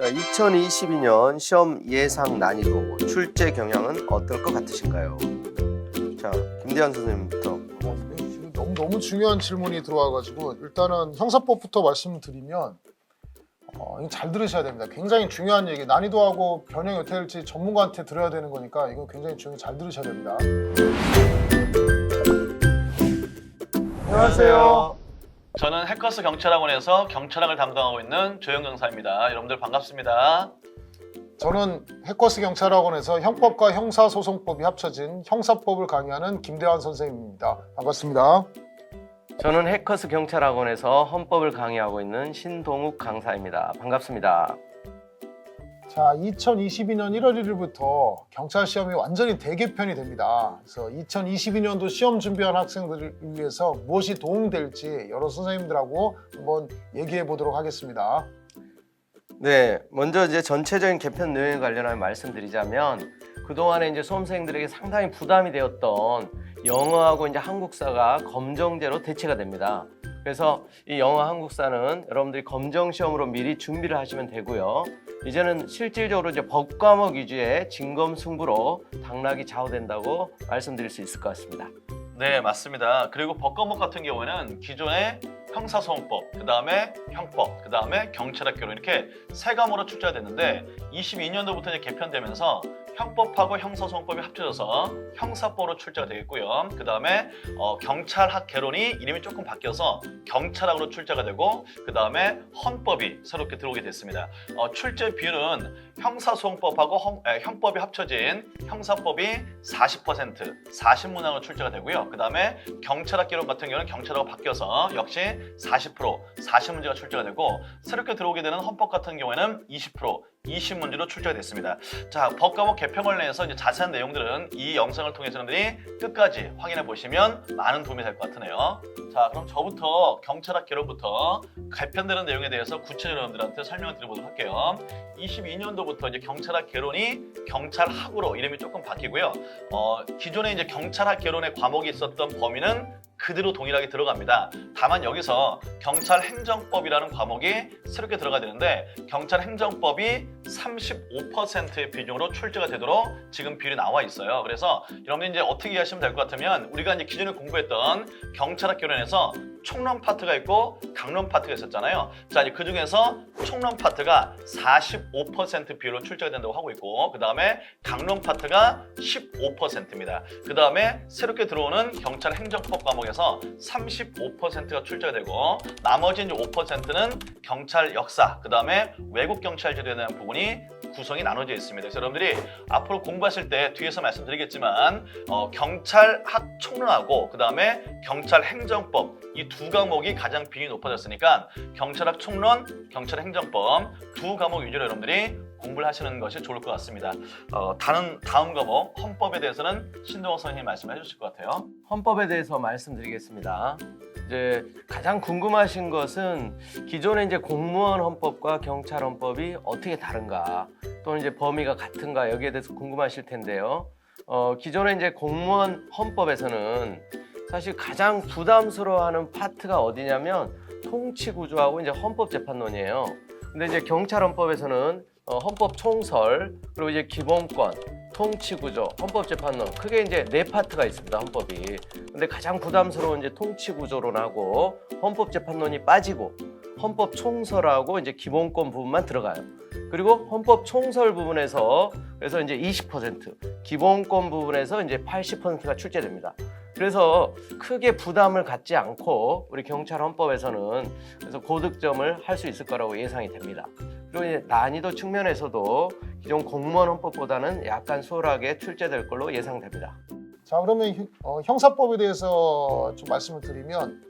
자, 2022년 시험 예상 난이도, 출제 경향은 어떨 것 같으신가요? 자, 김대한 선생님부터. 지금 너무 중요한 질문이 들어와가지고 일단은 형사법부터 말씀드리면 이거 잘 들으셔야 됩니다. 굉장히 중요한 얘기, 난이도하고 변형이 어떻게 될지 전문가한테 들어야 되는 거니까 이거 굉장히 잘 들으셔야 됩니다. 안녕하세요. 저는 해커스 경찰학원에서 경찰학을 담당하고 있는 조영 강사입니다. 여러분들 반갑습니다. 저는 해커스 경찰학원에서 형법과 형사소송법이 합쳐진 형사법을 강의하는 김대환 선생님입니다. 반갑습니다. 저는 해커스 경찰학원에서 헌법을 강의하고 있는 신동욱 강사입니다. 반갑습니다. 자, 2022년 1월 1일부터 경찰 시험이 완전히 대개편이 됩니다. 그래서 2022년도 시험 준비한 학생들을 위해서 무엇이 도움될지 여러 선생님들하고 한번 얘기해 보도록 하겠습니다. 네, 먼저 이제 전체적인 개편 내용에 관련하여 말씀드리자면 그동안에 이제 수험생들에게 상당히 부담이 되었던 영어하고 이제 한국사가 검정제로 대체가 됩니다. 그래서 이 영어 한국사는 여러분들이 검정 시험으로 미리 준비를 하시면 되고요. 이제는 실질적으로 이제 법과목 위주의 진검승부로 당락이 좌우된다고 말씀드릴 수 있을 것 같습니다. 네, 맞습니다. 그리고 법과목 같은 경우에는 기존의 형사소송법, 그 다음에 형법, 그 다음에 경찰학교로 이렇게 세 과목으로 출제가 됐는데 22년도부터 이제 개편되면서 형법하고 형사소송법이 합쳐져서 형사법으로 출제가 되겠고요. 그 다음에 경찰학 개론이 이름이 조금 바뀌어서 경찰학으로 출제가 되고 그 다음에 헌법이 새롭게 들어오게 됐습니다. 출제 비율은 형사소송법하고 형법이 합쳐진 형사법이 40%, 40문항으로 출제가 되고요. 그 다음에 경찰학 개론 같은 경우는 경찰하고 바뀌어서 역시 40%, 40문제가 출제가 되고 새롭게 들어오게 되는 헌법 같은 경우에는 20%, 20문제로 출제가 됐습니다. 자, 법과목 개편 관련해서 이제 자세한 내용들은 이 영상을 통해서 여러분들이 끝까지 확인해 보시면 많은 도움이 될 것 같으네요. 자, 그럼 저부터 경찰학 개론부터 개편되는 내용에 대해서 구체적으로 여러분들한테 설명을 드려보도록 할게요. 22년도부터 이제 경찰학 개론이 경찰학으로 이름이 조금 바뀌고요. 기존에 이제 경찰학 개론의 과목이 있었던 범위는 그대로 동일하게 들어갑니다. 다만 여기서 경찰행정법이라는 과목이 새롭게 들어가야 되는데 경찰행정법이 35%의 비중으로 출제가 되도록 지금 비율이 나와 있어요. 그래서 여러분들이 이제 어떻게 이해하시면 될 것 같으면 우리가 이제 기존에 공부했던 경찰학 개론에서 총론 파트가 있고 강론 파트가 있었잖아요. 자, 이제 그 중에서 총론 파트가 45% 비율로 출제가 된다고 하고 있고 그 다음에 강론 파트가 15%입니다. 그 다음에 새롭게 들어오는 경찰행정법 과목에서 35%가 출제가 되고 나머지 이제 5%는 경찰 역사, 그 다음에 외국 경찰제도에 대한 부분이 구성이 나눠져 있습니다. 그래서 여러분들이 앞으로 공부하실 때 뒤에서 말씀드리겠지만 경찰학 총론하고 그 다음에 경찰행정법 이 두 과목이 가장 비율이 높아졌으니까 경찰학 총론, 경찰행정법 두 과목 위주로 여러분들이 공부를 하시는 것이 좋을 것 같습니다. 다음 과목 헌법에 대해서는 신동욱 선생님이 말씀해 주실 것 같아요. 헌법에 대해서 말씀드리겠습니다. 이제 가장 궁금하신 것은 기존의 이제 공무원 헌법과 경찰 헌법이 어떻게 다른가, 또는 이제 범위가 같은가 여기에 대해서 궁금하실 텐데요. 기존의 이제 공무원 헌법에서는 사실 가장 부담스러워하는 파트가 어디냐면 통치 구조하고 이제 헌법재판론이에요. 근데 이제 경찰 헌법에서는 헌법 총설, 그리고 이제 기본권, 통치 구조, 헌법재판론 크게 이제 네 파트가 있습니다. 헌법이. 근데 가장 부담스러운 이제 통치 구조론하고 헌법재판론이 빠지고 헌법 총설하고 이제 기본권 부분만 들어가요. 그리고 헌법 총설 부분에서 그래서 이제 20%, 기본권 부분에서 이제 80%가 출제됩니다. 그래서 크게 부담을 갖지 않고 우리 경찰 헌법에서는 그래서 고득점을 할 수 있을 거라고 예상이 됩니다. 그리고 이제 난이도 측면에서도 기존 공무원 헌법보다는 약간 수월하게 출제될 걸로 예상됩니다. 자, 그러면 형사법에 대해서 좀 말씀을 드리면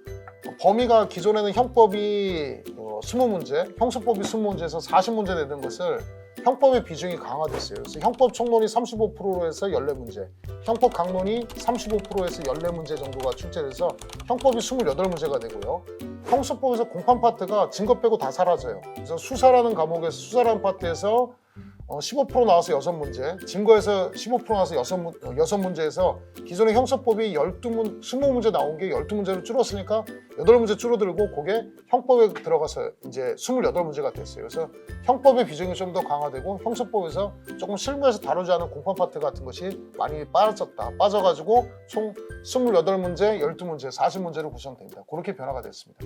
범위가 기존에는 형법이 20문제, 형수법이 20문제에서 40문제 되는 것을 형법의 비중이 강화됐어요. 그래서 형법 총론이 35%에서 14문제, 형법 강론이 35%에서 14문제 정도가 출제돼서 형법이 28문제가 되고요. 형수법에서 공판 파트가 증거 빼고 다 사라져요. 그래서 수사라는 과목에서 수사라는 파트에서 15% 나와서 6문제, 증거에서 15% 나와서 6문제에서 기존의 형사법이 20문제 나온 게 12문제로 줄었으니까 8문제 줄어들고 그게 형법에 들어가서 이제 28문제가 됐어요. 그래서 형법의 비중이 좀 더 강화되고 형사법에서 조금 실무에서 다루지 않은 공판 파트 같은 것이 많이 빠져가지고 총 28문제, 12문제, 40문제로 구성됩니다. 그렇게 변화가 됐습니다.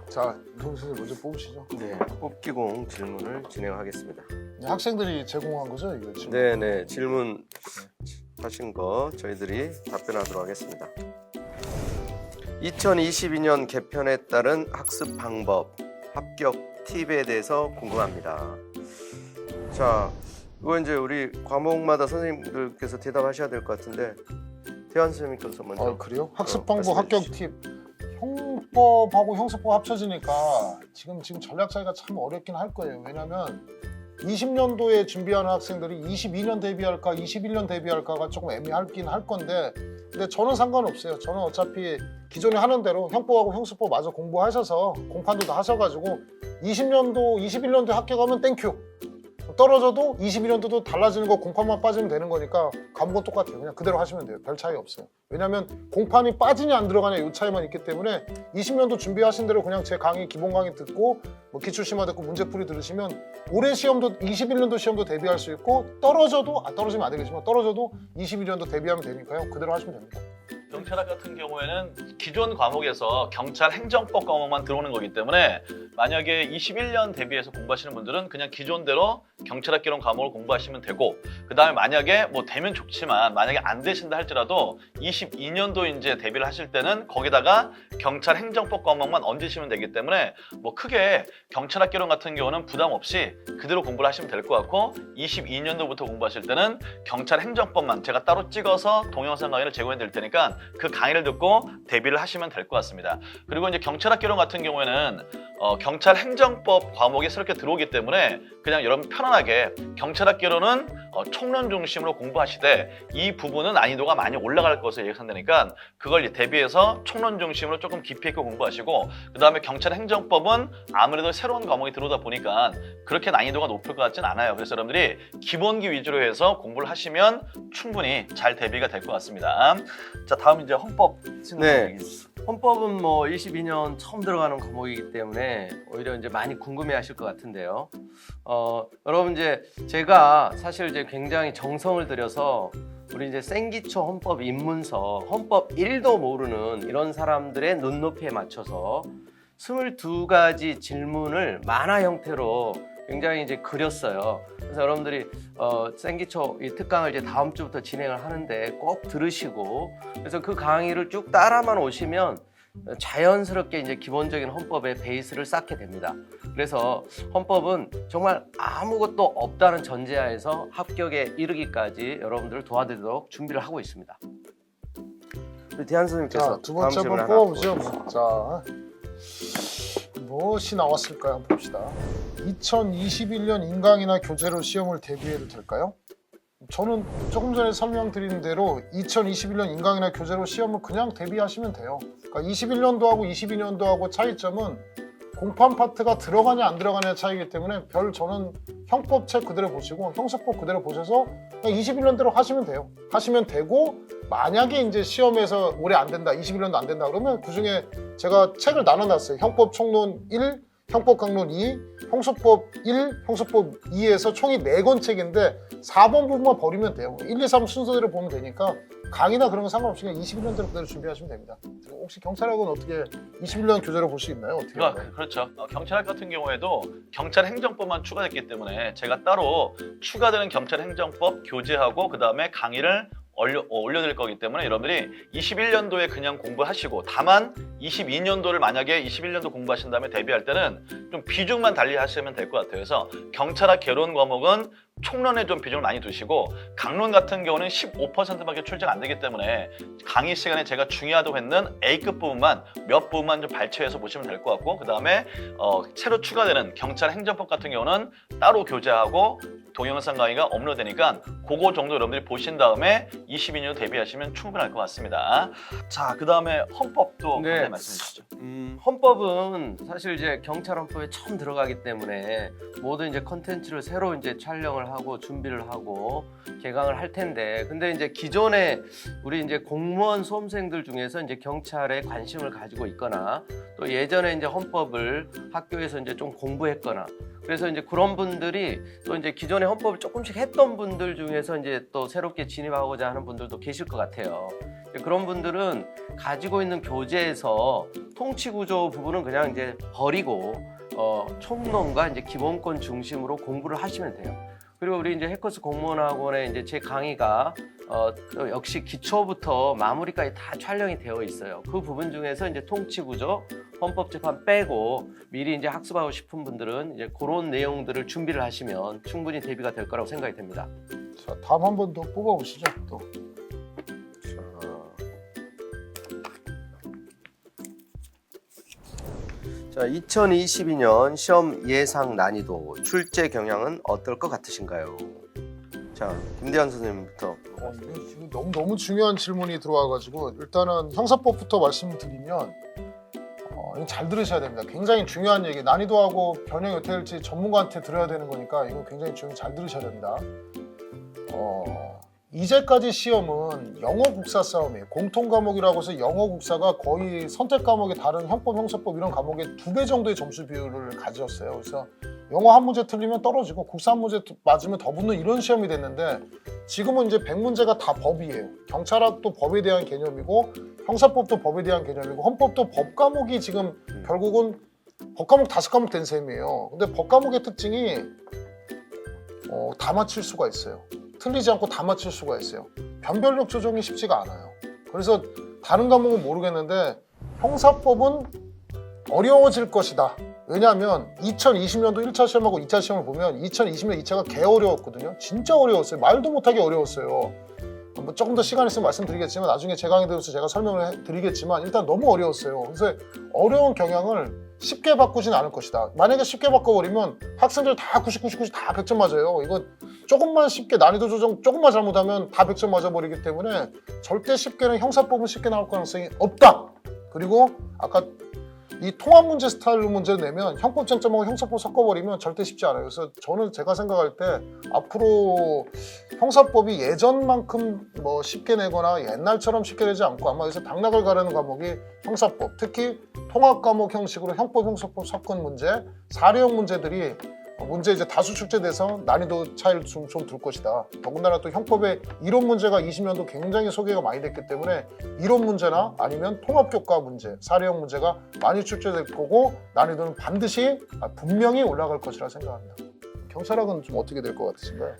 자, 이동 선생님 먼저 뽑으시죠. 네, 뽑기공 질문을 진행하겠습니다. 학생들이 제공한 거죠, 이거 지금? 네네, 질문 하신 거 저희들이 답변하도록 하겠습니다. 2022년 개편에 따른 학습 방법, 합격 팁에 대해서 궁금합니다. 자, 이거 이제 우리 과목마다 선생님들께서 대답하셔야 될 것 같은데 태환 선생님께서 먼저. 그래요? 학습 방법, 말씀해 합격 팁. 형법하고 형사법 합쳐지니까 지금 전략 차이가 참 어렵긴 할 거예요. 왜냐면 20년도에 준비하는 학생들이 22년 대비할까 21년 대비할까가 조금 애매하긴 할 건데 근데 저는 상관없어요. 저는 어차피 기존에 하는 대로 형법하고 형사법 마저 공부하셔서 공판도 다 하셔가지고 20년도 21년도에 합격하면 땡큐, 떨어져도 22년도도 달라지는 거 공판만 빠지면 되는 거니까 과목은 똑같아요. 그냥 그대로 하시면 돼요. 별 차이 없어요. 왜냐면 공판이 빠지냐 안 들어가냐 이 차이만 있기 때문에 20년도 준비하신 대로 그냥 제 강의 기본 강의 듣고 뭐 기출심화 듣고 문제풀이 들으시면 올해 시험도 21년도 시험도 대비할 수 있고 떨어져도 떨어지면 안 되겠지만 떨어져도 22년도 대비하면 되니까요. 그대로 하시면 됩니다. 경찰학 같은 경우에는 기존 과목에서 경찰 행정법 과목만 들어오는 거기 때문에 만약에 21년 대비해서 공부하시는 분들은 그냥 기존대로 경찰학개론 과목을 공부하시면 되고 그 다음에 만약에 뭐 되면 좋지만 만약에 안 되신다 할지라도 22년도 이제 대비를 하실 때는 거기다가 경찰 행정법 과목만 얹으시면 되기 때문에 뭐 크게 경찰학개론 같은 경우는 부담 없이 그대로 공부를 하시면 될 것 같고 22년도부터 공부하실 때는 경찰 행정법만 제가 따로 찍어서 동영상 강의를 제공해 드릴 테니까 그 강의를 듣고 대비를 하시면 될 것 같습니다. 그리고 이제 경찰학개론 같은 경우에는 경찰 행정법 과목이 새롭게 들어오기 때문에 그냥 여러분 편안하게 경찰학개론은 총론 중심으로 공부하시되 이 부분은 난이도가 많이 올라갈 것으로 예상되니까 그걸 대비해서 총론 중심으로 조금 깊이 있게 공부하시고 그 다음에 경찰 행정법은 아무래도 새로운 과목이 들어오다 보니까 그렇게 난이도가 높을 것 같진 않아요. 그래서 여러분들이 기본기 위주로 해서 공부를 하시면 충분히 잘 대비가 될 것 같습니다. 자, 다음 이제 헌법. 네. 헌법은 뭐 22년 처음 들어가는 과목이기 때문에 오히려 이제 많이 궁금해하실 것 같은데요. 여러분 이제 제가 사실 이제 굉장히 정성을 들여서 우리 이제 생기초 헌법 입문서 헌법 1도 모르는 이런 사람들의 눈높이에 맞춰서 22가지 질문을 만화 형태로 굉장히 이제 그렸어요. 그래서 여러분들이 생기초 이 특강을 이제 다음 주부터 진행을 하는데 꼭 들으시고 그래서 그 강의를 쭉 따라만 오시면 자연스럽게 이제 기본적인 헌법의 베이스를 쌓게 됩니다. 그래서 헌법은 정말 아무것도 없다는 전제하에서 합격에 이르기까지 여러분들을 도와드리도록 준비를 하고 있습니다. 우리 대한 선생님께서 자, 두 번째 다음 질문 한번 하나 뽑아보죠. 보여주시죠. 자, 무엇이 나왔을까요? 한번 봅시다. 2021년 인강이나 교재로 시험을 대비해도 될까요? 저는 조금 전에 설명드린 대로 2021년 인강이나 교재로 시험을 그냥 대비하시면 돼요. 그러니까 21년도하고 22년도하고 차이점은 공판 파트가 들어가냐 안 들어가냐 차이기 때문에 저는 형법책 그대로 보시고 형사법 그대로 보셔서 그냥 21년대로 하시면 돼요. 하시면 되고 만약에 이제 시험에서 올해 안 된다, 21년도 안 된다 그러면 그중에 제가 책을 나눠놨어요. 형법 총론 1, 형법 강론 2, 형사법 1, 형사법 2에서 총이 4권 책인데 4번 부분만 버리면 돼요. 1, 2, 3 순서대로 보면 되니까 강의나 그런 거 상관없이 그냥 21년대로 그대로 준비하시면 됩니다. 혹시 경찰학은 어떻게 21년 교재로 볼 수 있나요? 어떻게? 그렇죠. 경찰학 같은 경우에도 경찰 행정법만 추가됐기 때문에 제가 따로 추가되는 경찰 행정법 교재하고 그 다음에 강의를 올려드릴 거기 때문에 여러분들이 21년도에 그냥 공부하시고 다만 22년도를 만약에 21년도 공부하신 다음에 대비할 때는 좀 비중만 달리 하시면 될 것 같아요. 그래서 경찰학 개론 과목은 총론에 좀 비중을 많이 두시고 강론 같은 경우는 15%밖에 출제가 안 되기 때문에 강의 시간에 제가 중요하다고 했는 A급 부분만 몇 부분만 좀 발췌해서 보시면 될 것 같고 그 다음에 새로 추가되는 경찰 행정법 같은 경우는 따로 교재하고 동영상 강의가 업로드되니까 그거 정도 여러분들이 보신 다음에 22년 대비하시면 충분할 것 같습니다. 자, 그 다음에 헌법도 네. 말씀해 주시죠. 헌법은 사실 이제 경찰 헌법에 처음 들어가기 때문에 모든 이제 컨텐츠를 새로 이제 촬영을 하고 준비를 하고 개강을 할 텐데, 근데 이제 기존에 우리 이제 공무원 수험생들 중에서 이제 경찰에 관심을 가지고 있거나 또 예전에 이제 헌법을 학교에서 이제 좀 공부했거나, 그래서 이제 그런 분들이 또 이제 기존에 헌법을 조금씩 했던 분들 중에서 이제 또 새롭게 진입하고자 하는 분들도 계실 것 같아요. 그런 분들은 가지고 있는 교재에서 통치구조 부분은 그냥 이제 버리고 총론과 이제 기본권 중심으로 공부를 하시면 돼요. 그리고 우리 이제 해커스 공무원학원에 이제 제 강의가 또 역시 기초부터 마무리까지 다 촬영이 되어 있어요. 그 부분 중에서 이제 통치구조, 헌법재판 빼고 미리 이제 학습하고 싶은 분들은 이제 그런 내용들을 준비를 하시면 충분히 대비가 될 거라고 생각이 됩니다. 자, 다음 한 번 더 뽑아보시죠. 또. 자, 2022년 시험 예상 난이도, 출제 경향은 어떨 것 같으신가요? 자, 김대한 선생님부터. 이게 지금 너무 중요한 질문이 들어와가지고 일단은 형사법부터 말씀드리면 이거 잘 들으셔야 됩니다. 굉장히 중요한 얘기. 난이도하고 변형이 어떻게 될지 전문가한테 들어야 되는 거니까 이거 굉장히 잘 들으셔야 됩니다. 이제까지 시험은 영어 국사 싸움이에요. 공통 과목이라고 해서 영어 국사가 거의 선택 과목이 다른 형법, 형사법 이런 과목의 2배 정도의 점수 비율을 가졌어요. 그래서 영어 한 문제 틀리면 떨어지고 국사 한 문제 맞으면 더 붙는 이런 시험이 됐는데, 지금은 이제 100문제가 다 법이에요. 경찰학도 법에 대한 개념이고 형사법도 법에 대한 개념이고 헌법도 법 과목이 지금 결국은 법 과목 5과목 된 셈이에요. 근데 법 과목의 특징이 다 맞힐 수가 있어요. 틀리지 않고 다 맞출 수가 있어요. 변별력 조정이 쉽지가 않아요. 그래서 다른 과목은 모르겠는데 형사법은 어려워질 것이다. 왜냐하면 2020년도 1차 시험하고 2차 시험을 보면 2020년 2차가 개 어려웠거든요. 진짜 어려웠어요. 말도 못하게 어려웠어요. 뭐 조금 더 시간 있으면 말씀드리겠지만 나중에 제 강의 들어서 제가 설명을 드리겠지만 일단 너무 어려웠어요. 그래서 어려운 경향을 쉽게 바꾸진 않을 것이다. 만약에 쉽게 바꿔버리면 학생들 다 99, 99, 다 100점 맞아요. 이거 조금만 쉽게 난이도 조정 조금만 잘못하면 다 100점 맞아버리기 때문에 절대 쉽게는 형사법은 쉽게 나올 가능성이 없다. 그리고 아까 이 통합 문제 스타일로 문제를 내면 형법 쟁점하고 형사법 섞어버리면 절대 쉽지 않아요. 그래서 저는 제가 생각할 때 앞으로 형사법이 예전만큼 뭐 쉽게 내거나 옛날처럼 쉽게 내지 않고 아마 여기서 당락을 가르는 과목이 형사법, 특히 통합 과목 형식으로 형법, 형사법 섞은 문제, 사례형 문제들이 문제 이제 다수 출제돼서 난이도 차이를 좀 둘 것이다. 더군다나 또 형법의 이론 문제가 20년도 굉장히 소개가 많이 됐기 때문에 이론 문제나 아니면 통합교과 문제, 사례형 문제가 많이 출제될 거고 난이도는 반드시 분명히 올라갈 것이라 생각합니다. 경찰학은 좀 어떻게 될 것 같으신가요?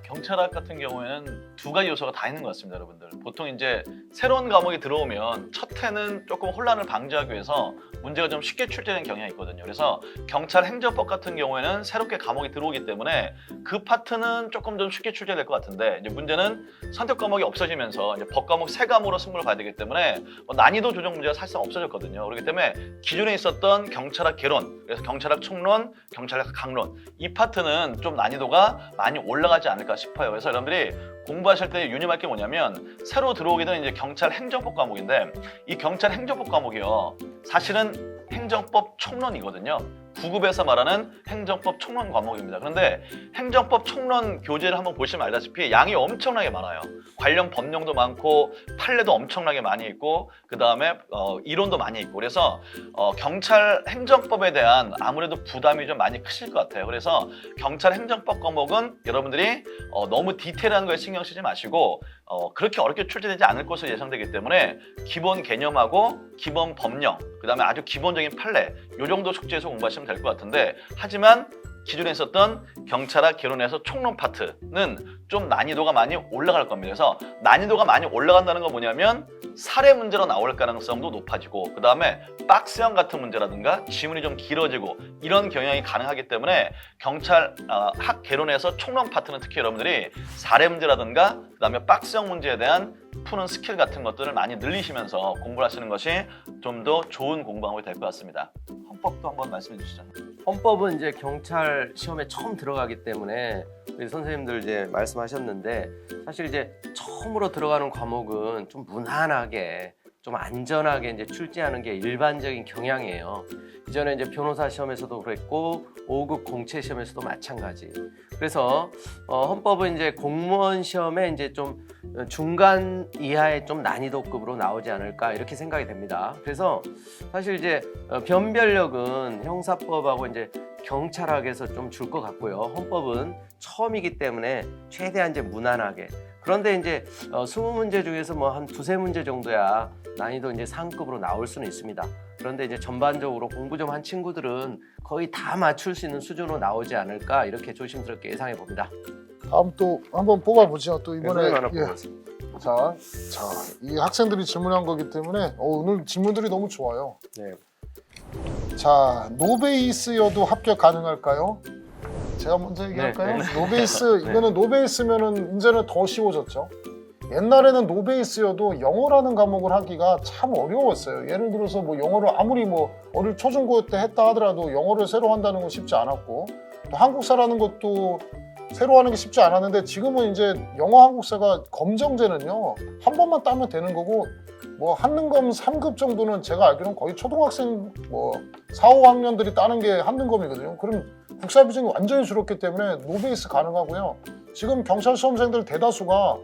경찰학 같은 경우에는 2가지 요소가 다 있는 것 같습니다, 여러분들. 보통 이제 새로운 과목이 들어오면 첫 해는 조금 혼란을 방지하기 위해서 문제가 좀 쉽게 출제되는 경향이 있거든요. 그래서 경찰 행정법 같은 경우에는 새롭게 과목이 들어오기 때문에 그 파트는 조금 좀 쉽게 출제될 것 같은데, 이제 문제는 선택 과목이 없어지면서 이제 법 과목 3과목으로 승부를 봐야 되기 때문에 난이도 조정 문제가 사실상 없어졌거든요. 그렇기 때문에 기존에 있었던 경찰학 개론, 그래서 경찰학 총론, 경찰학 강론, 이 파트는 좀 난이도가 많이 올라가지 않을까 싶어요. 그래서 여러분들이 공부하실 때 유념할 게 뭐냐면 새로 들어오게 되는 이제 경찰 행정법 과목인데, 이 경찰 행정법 과목이요, 사실은 행정법 총론이거든요. 9급에서 말하는 행정법 총론 과목입니다. 그런데 행정법 총론 교재를 한번 보시면 알다시피 양이 엄청나게 많아요. 관련 법령도 많고 판례도 엄청나게 많이 있고 그 다음에 이론도 많이 있고, 그래서 경찰 행정법에 대한 아무래도 부담이 좀 많이 크실 것 같아요. 그래서 경찰 행정법 과목은 여러분들이 너무 디테일한 거에 신경 쓰지 마시고 그렇게 어렵게 출제되지 않을 것으로 예상되기 때문에 기본 개념하고 기본 법령, 그 다음에 아주 기본적인 판례, 요 정도 숙제에서 공부하시면 될 것 같은데, 하지만 기존에 있었던 경찰학 개론에서 총론 파트는 좀 난이도가 많이 올라갈 겁니다. 그래서 난이도가 많이 올라간다는 건 뭐냐면 사례 문제로 나올 가능성도 높아지고, 그 다음에 박스형 같은 문제라든가 지문이 좀 길어지고 이런 경향이 가능하기 때문에 경찰 학 개론에서 총론 파트는 특히 여러분들이 사례 문제라든가 그 다음에 박스형 문제에 대한 푸는 스킬 같은 것들을 많이 늘리시면서 공부를 하시는 것이 좀 더 좋은 공부 방법이 될 것 같습니다. 헌법도 한번 말씀해 주시죠. 헌법은 이제 경찰 시험에 처음 들어가기 때문에 우리 선생님들 이제 말씀하셨는데, 사실 이제 처음으로 들어가는 과목은 좀 무난하게 좀 안전하게 이제 출제하는 게 일반적인 경향이에요. 이전에 이제 변호사 시험에서도 그랬고 5급 공채 시험에서도 마찬가지. 그래서 헌법은 이제 공무원 시험에 이제 좀 중간 이하의 좀 난이도급으로 나오지 않을까 이렇게 생각이 됩니다. 그래서 사실 이제 변별력은 형사법하고 이제 경찰학에서 좀 줄 것 같고요. 헌법은 처음이기 때문에 최대한 이제 무난하게. 그런데 이제 20문제 중에서 뭐 한 두세 문제 정도야 난이도 이제 상급으로 나올 수는 있습니다. 그런데 이제 전반적으로 공부 좀 한 친구들은 거의 다 맞출 수 있는 수준으로 나오지 않을까 이렇게 조심스럽게 예상해 봅니다. 다음 또 한번 뽑아보죠. 또 이번에 하나 예. 뽑았습니다. 자, 이 학생들이 질문한 거기 때문에 오늘 질문들이 너무 좋아요. 네. 자, 노베이스여도 합격 가능할까요? 제가 먼저 얘기할까요? 네. 노베이스 이거는 노베이스면은 이제는 더 쉬워졌죠. 옛날에는 노베이스여도 영어라는 과목을 하기가 참 어려웠어요. 예를 들어서 뭐 영어를 아무리 뭐 어릴 초중고 때 했다 하더라도 영어를 새로 한다는 건 쉽지 않았고 또 한국사라는 것도 새로 하는 게 쉽지 않았는데 지금은 이제 영어 한국사가 검정제는요 한 번만 따면 되는 거고 뭐 한능검 3급 정도는 제가 알기로는 거의 초등학생 뭐 4, 5학년들이 따는 게 한능검이거든요. 그럼 국사 비중이 완전히 줄었기 때문에 노베이스 가능하고요. 지금 경찰 시험생들 대다수가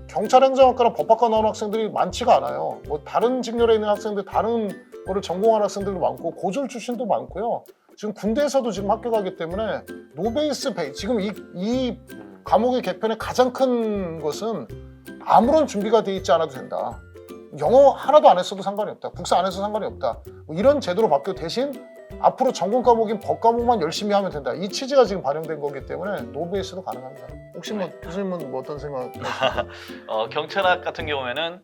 경찰행정학과나 법학과 나온 학생들이 많지가 않아요. 뭐 다른 직렬에 있는 학생들, 다른 거를 전공한 학생들도 많고 고졸 출신도 많고요. 지금 군대에서도 지금 합격하기 때문에 노베이스 지금 이 과목의 개편의 가장 큰 것은 아무런 준비가 돼 있지 않아도 된다. 영어 하나도 안 했어도 상관이 없다. 국사 안 해서 상관이 없다. 뭐 이런 제도로 바뀌어 대신 앞으로 전공 과목인 법 과목만 열심히 하면 된다. 이 취지가 지금 반영된 거기 때문에 노베이스도 가능합니다. 혹시 뭐 교수님은 뭐 어떤 생각? 경찰학 같은 경우에는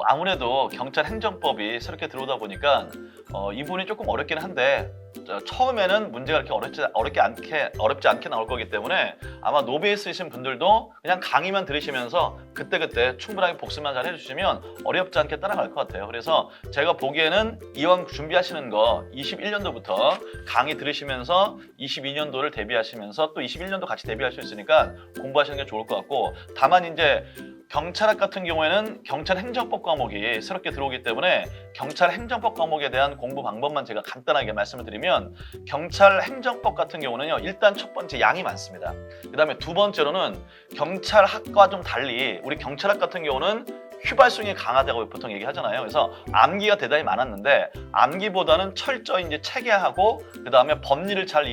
아무래도 경찰 행정법이 새롭게 들어오다 보니까 이 부분이 조금 어렵긴 한데 처음에는 문제가 그렇게 어렵지 않게 나올 거기 때문에 아마 노베이스이신 분들도 그냥 강의만 들으시면서 그때그때 충분하게 복습만 잘 해주시면 어렵지 않게 따라갈 것 같아요. 그래서 제가 보기에는 이왕 준비하시는 거 21년도부터 강의 들으시면서 22년도를 대비하시면서 또 21년도 같이 대비할 수 있으니까 공부하시는 게 좋을 것 같고 다만 이제 경찰학 같은 경우에는 경찰 행정법 과목이 새롭게 들어오기 때문에 경찰 행정법 과목에 대한 공부 방법만 제가 간단하게 말씀을 드리면 경찰 행정법 같은 경우는요 일단 첫 번째 양이 많습니다. 그 다음에 두 번째로는 경찰학과 좀 달리 우리 경찰학 같은 경우는 휘발성이 강하다고 보통 얘기하잖아요. 그래서 암기가 대단히 많았는데 암기보다는 철저히 이제 체계하고 그 다음에 법리를 잘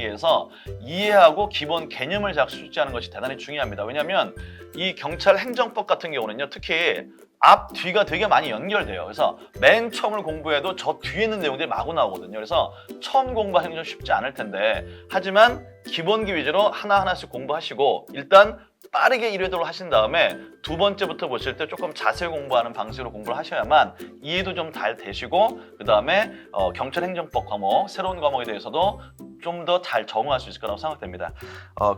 이해하고 기본 개념을 잘 숙지하는 것이 대단히 중요합니다. 왜냐하면 이 경찰 행정법 같은 경우는요 특히 앞, 뒤가 되게 많이 연결돼요. 그래서 맨 처음을 공부해도 저 뒤에 있는 내용들이 마구 나오거든요. 그래서 처음 공부하는 게 좀 쉽지 않을 텐데 하지만 기본기 위주로 하나하나씩 공부하시고 일단 빠르게 1회도를 하신 다음에 두 번째부터 보실 때 조금 자세히 공부하는 방식으로 공부를 하셔야만 이해도 좀 잘 되시고 그 다음에 경찰 행정법 과목, 새로운 과목에 대해서도 좀 더 잘 적응할 수 있을 거라고 생각됩니다.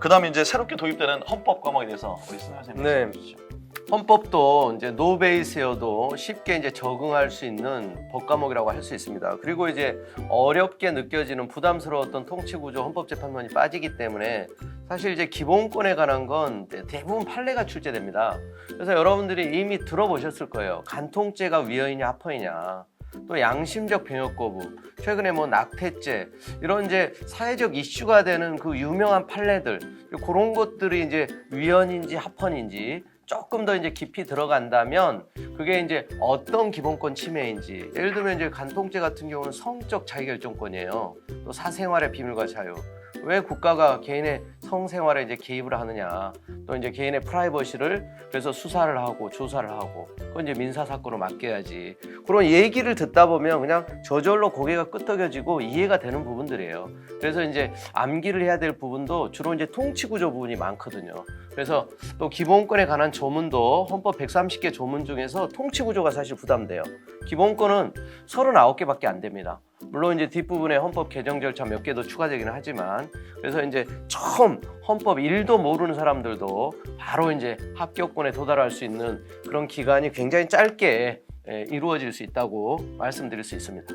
그 다음에 이제 새롭게 도입되는 헌법 과목에 대해서 우리 승현 선생님 네. 말씀해 주시죠. 헌법도 이제 노베이스여도 쉽게 이제 적응할 수 있는 법 과목이라고 할 수 있습니다. 그리고 이제 어렵게 느껴지는 부담스러웠던 통치구조 헌법재판론이 빠지기 때문에 사실 이제 기본권에 관한 건 대부분 판례가 출제됩니다. 그래서 여러분들이 이미 들어보셨을 거예요. 간통죄가 위헌이냐 합헌이냐. 또 양심적 병역 거부, 최근에 뭐 낙태죄 이런 이제 사회적 이슈가 되는 그 유명한 판례들 그런 것들이 이제 위헌인지 합헌인지 조금 더 이제 깊이 들어간다면 그게 이제 어떤 기본권 침해인지 예를 들면 이제 간통죄 같은 경우는 성적 자기결정권이에요. 또 사생활의 비밀과 자유. 왜 국가가 개인의 성생활에 이제 개입을 하느냐. 또 이제 개인의 프라이버시를 그래서 수사를 하고 조사를 하고 그건 이제 민사 사건으로 맡겨야지. 그런 얘기를 듣다 보면 그냥 저절로 고개가 끄덕여지고 이해가 되는 부분들이에요. 그래서 이제 암기를 해야 될 부분도 주로 이제 통치구조 부분이 많거든요. 그래서 또 기본권에 관한 조문도 헌법 130개 조문 중에서 통치구조가 사실 부담돼요. 기본권은 39개밖에 안 됩니다. 물론 이제 뒷부분에 헌법 개정 절차 몇 개도 추가되기는 하지만 그래서 이제 처음 헌법 1도 모르는 사람들도 바로 이제 합격권에 도달할 수 있는 그런 기간이 굉장히 짧게 이루어질 수 있다고 말씀드릴 수 있습니다.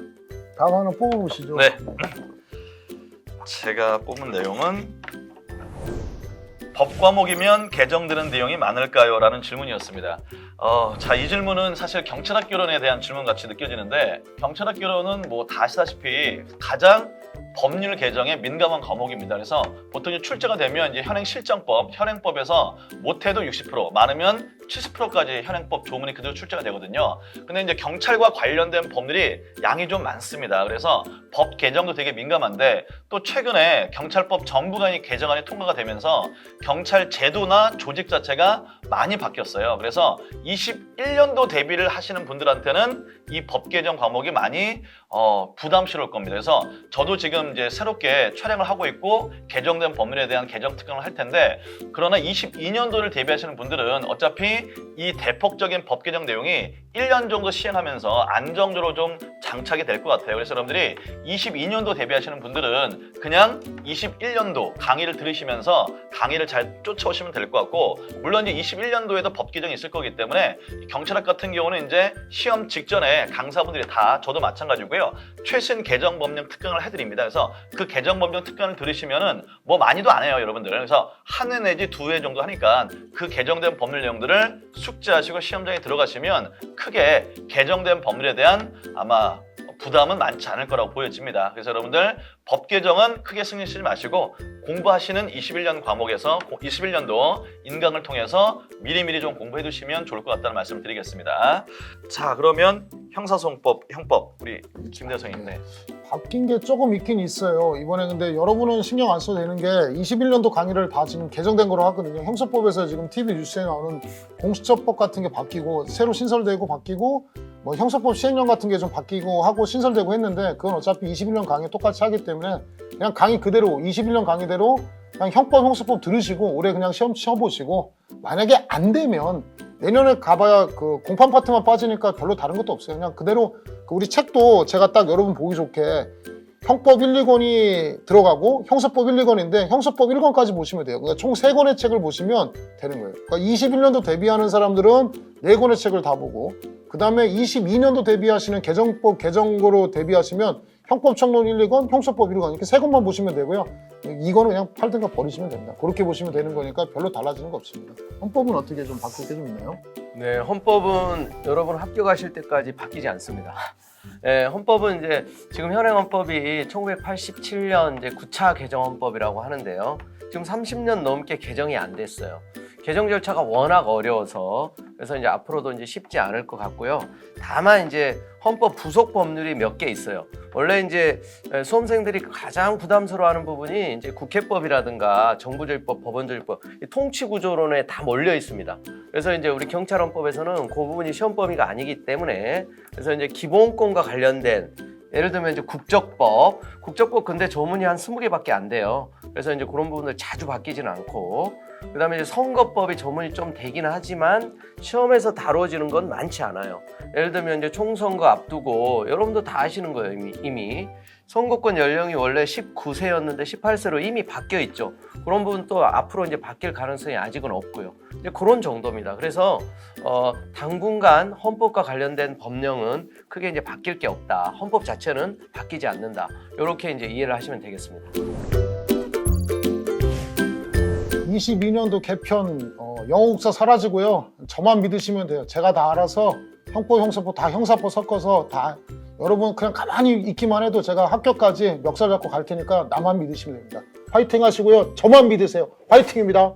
다음 하나 뽑아보시죠. 네. 제가 뽑은 내용은 법 과목이면 개정되는 내용이 많을까요? 라는 질문이었습니다. 자, 이 질문은 사실 경찰학개론에 대한 질문 같이 느껴지는데 경찰학개론은 뭐 다 아시다시피 가장 법률 개정에 민감한 과목입니다. 그래서 보통 출제가 되면 이제 현행실정법, 현행법에서 못해도 60%, 많으면 70%까지 현행법 조문이 그대로 출제가 되거든요. 근데 이제 경찰과 관련된 법률이 양이 좀 많습니다. 그래서 법 개정도 되게 민감한데 또 최근에 경찰법 전부가 개정안이 통과가 되면서 경찰 제도나 조직 자체가 많이 바뀌었어요. 그래서 21년도 대비를 하시는 분들한테는 이 법 개정 과목이 많이 부담스러울 겁니다. 그래서 저도 지금 이제 새롭게 촬영을 하고 있고 개정된 법률에 대한 개정 특강을 할 텐데 그러나 22년도를 대비하시는 분들은 어차피 이 대폭적인 법 개정 내용이 1년 정도 시행하면서 안정적으로 좀 장착이 될 것 같아요. 그래서 여러분들이 22년도 대비하시는 분들은 그냥 21년도 강의를 들으시면서 강의를 잘 쫓아오시면 될 것 같고 물론 이제 21년도에도 법 개정이 있을 거기 때문에 경찰학 같은 경우는 이제 시험 직전에 강사분들이 다 저도 마찬가지고요. 최신 개정 법령 특강을 해드립니다. 그래서 그 개정 법령 특강을 들으시면은 뭐 많이도 안 해요, 여러분들. 그래서 한 회 내지 두 회 정도 하니까 그 개정된 법률 내용들을 숙지하시고 시험장에 들어가시면 크게 개정된 법률에 대한 아마 부담은 많지 않을 거라고 보여집니다. 그래서 여러분들 법 개정은 크게 신경 쓰지 마시고 공부하시는 21년 과목에서 21년도 인강을 통해서 미리미리 좀 공부해 두시면 좋을 것 같다는 말씀을 드리겠습니다. 자, 그러면 형사소송법, 형법 우리 김대성님. 네. 바뀐 게 조금 있긴 있어요. 이번에 근데 여러분은 신경 안 써도 되는 게 21년도 강의를 다 지금 개정된 거로 하거든요. 형사법에서 지금 TV 뉴스에 나오는 공수처법 같은 게 바뀌고 새로 신설되고 바뀌고 뭐 형사법 시행령 같은 게 좀 바뀌고 하고 신설되고 했는데 그건 어차피 21년 강의 똑같이 하기 때문에 그냥 강의 그대로 21년 강의대로 그냥 형법, 형사법 들으시고 올해 그냥 시험 쳐보시고 만약에 안 되면 내년에 가봐야 그 공판 파트만 빠지니까 별로 다른 것도 없어요. 그냥 그대로 우리 책도 제가 딱 여러분 보기 좋게 형법 1, 2권이 들어가고 형사법 1, 2권인데 형사법 1권까지 보시면 돼요. 그러니까 총 3권의 책을 보시면 되는 거예요. 그러니까 21년도 대비하는 사람들은 4권의 책을 다 보고 그 다음에 22년도 대비하시는 개정법 개정으로 대비하시면 형법 청론 1, 2권, 형사법 1권 이렇게 3권만 보시면 되고요. 이거는 그냥 팔든가 버리시면 됩니다. 그렇게 보시면 되는 거니까 별로 달라지는 거 없습니다. 헌법은 어떻게 좀 바뀔 게 좀 있나요? 네, 헌법은 여러분 합격하실 때까지 바뀌지 않습니다. 네, 헌법은 이제 지금 현행 헌법이 1987년 이제 9차 개정 헌법이라고 하는데요. 지금 30년 넘게 개정이 안 됐어요. 개정 절차가 워낙 어려워서 그래서 이제 앞으로도 이제 쉽지 않을 것 같고요. 다만 이제 헌법 부속 법률이 몇 개 있어요. 원래 이제 수험생들이 가장 부담스러워하는 부분이 이제 국회법이라든가 정부조직법, 법원조직법 통치구조론에 다 몰려 있습니다. 그래서 이제 우리 경찰헌법에서는 그 부분이 시험 범위가 아니기 때문에 그래서 이제 기본권과 관련된 예를 들면 이제 국적법 근데 조문이 한 20개밖에 안 돼요. 그래서 이제 그런 부분들 자주 바뀌지는 않고 그다음에 이제 선거법이 조문이 좀 되긴 하지만 시험에서 다뤄지는 건 많지 않아요. 예를 들면 이제 총선거 앞두고 여러분도 다 아시는 거예요. 이미 선거권 연령이 원래 19세였는데 18세로 이미 바뀌어 있죠. 그런 부분 또 앞으로 이제 바뀔 가능성이 아직은 없고요. 이제 그런 정도입니다. 그래서 당분간 헌법과 관련된 법령은 크게 이제 바뀔 게 없다. 헌법 자체는 바뀌지 않는다. 이렇게 이제 이해를 하시면 되겠습니다. 22년도 개편 영어국사 사라지고요. 저만 믿으시면 돼요. 제가 다 알아서 형법, 형사법 다 형사법 섞어서 다 여러분 그냥 가만히 있기만 해도 제가 합격까지 멱살 잡고 갈 테니까 나만 믿으시면 됩니다. 화이팅 하시고요. 저만 믿으세요. 화이팅입니다.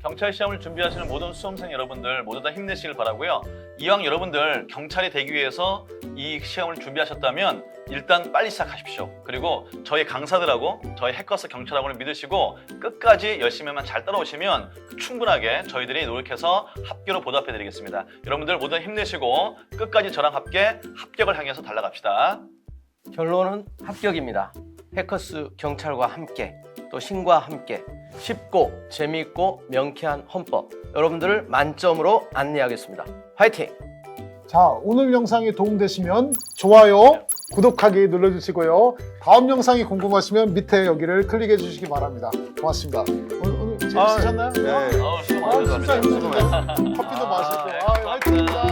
경찰 시험을 준비하시는 모든 수험생 여러분들 모두 다 힘내시길 바라고요. 이왕 여러분들 경찰이 되기 위해서 이 시험을 준비하셨다면 일단 빨리 시작하십시오. 그리고 저희 강사들하고 저희 해커스 경찰학원을 믿으시고 끝까지 열심히만 잘 따라오시면 충분하게 저희들이 노력해서 합격으로 보답해드리겠습니다. 여러분들 모두 힘내시고 끝까지 저랑 함께 합격을 향해서 달려갑시다. 결론은 합격입니다. 해커스 경찰과 함께 또 신과 함께 쉽고 재미있고 명쾌한 헌법 여러분들을 만점으로 안내하겠습니다. 화이팅! 자, 오늘 영상이 도움되시면 좋아요, 구독하기 눌러주시고요. 다음 영상이 궁금하시면 밑에 여기를 클릭해 주시기 바랍니다. 고맙습니다. 오늘 재밌으셨나요? 네. 진짜 힘드는데 커피도 마시고 화이팅입니다.